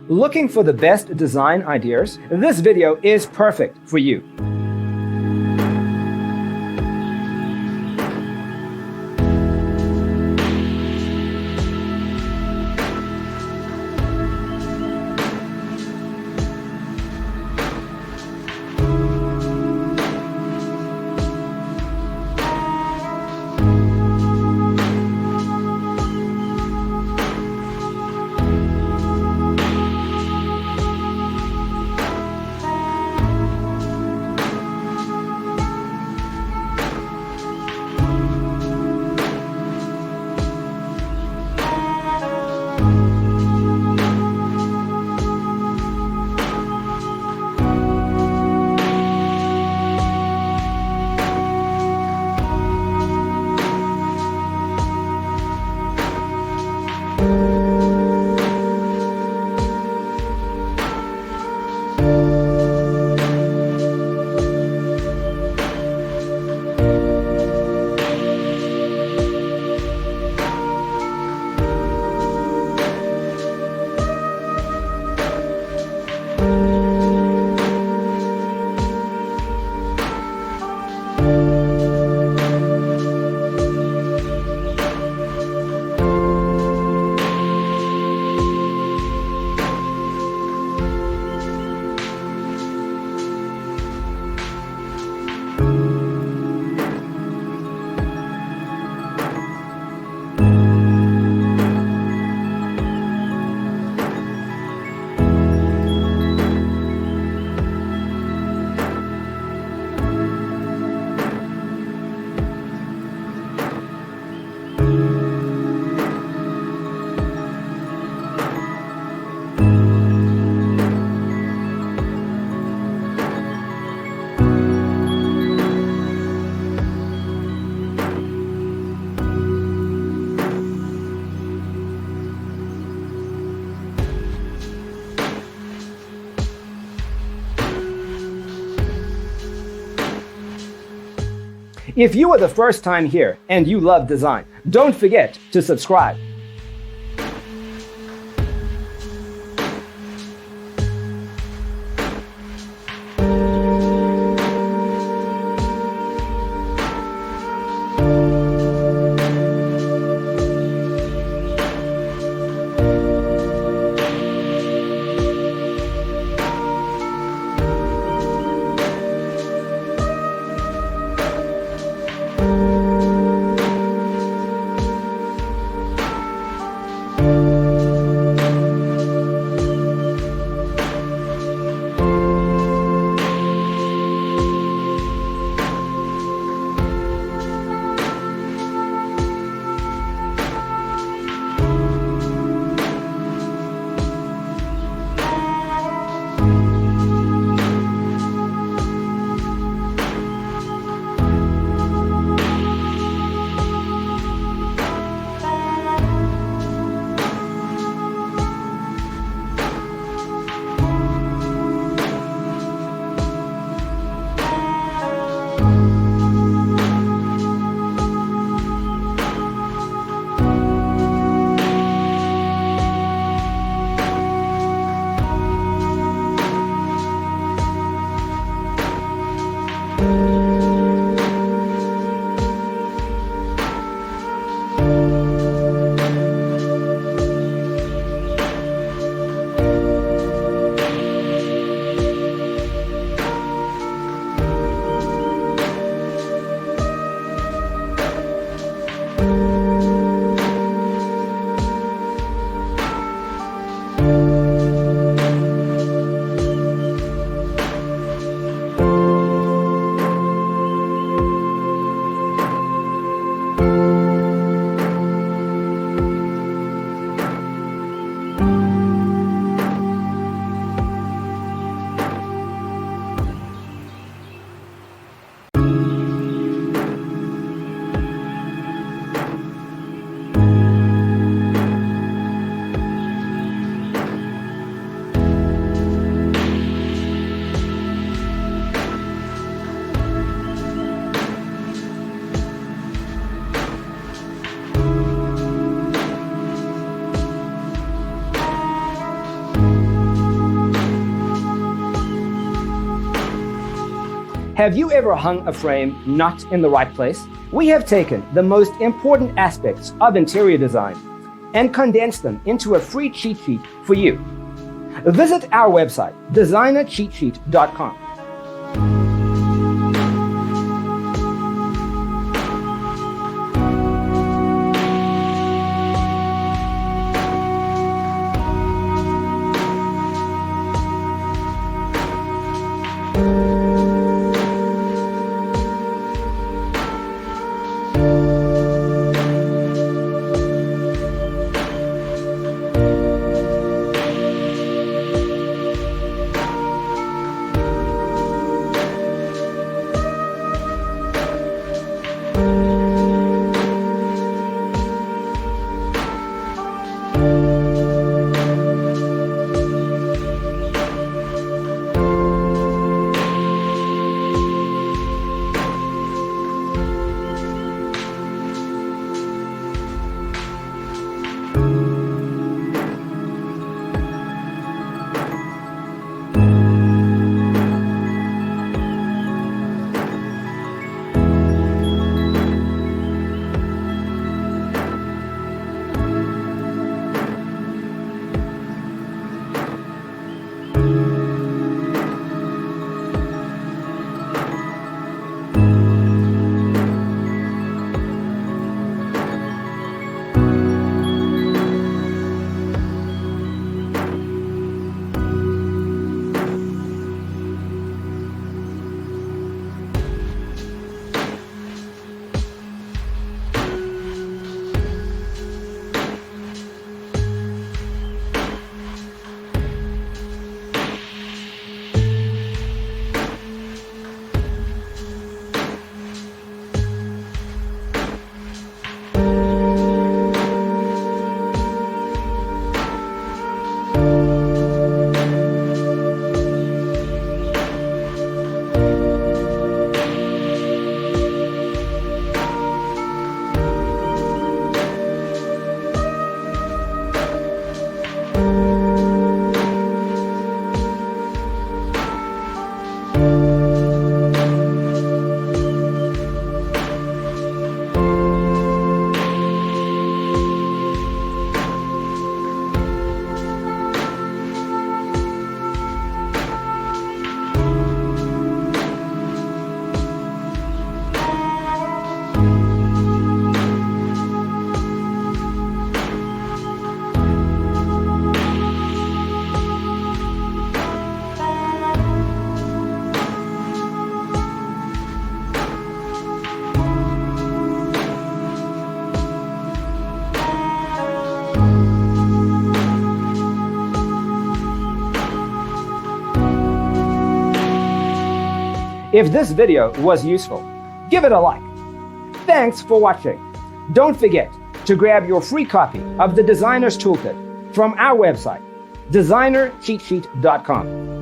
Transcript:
Looking for the best design ideas? This video is perfect for you. If you are the first time here and you love design, don't forget to subscribe. Have you ever hung a frame not in the right place? We have taken the most important aspects of interior design and condensed them into a free cheat sheet for you. Visit our website, designercheatsheet.com. If this video was useful, give it a like. Thanks for watching. Don't forget to grab your free copy of the Designer's Toolkit from our website, designercheatsheet.com.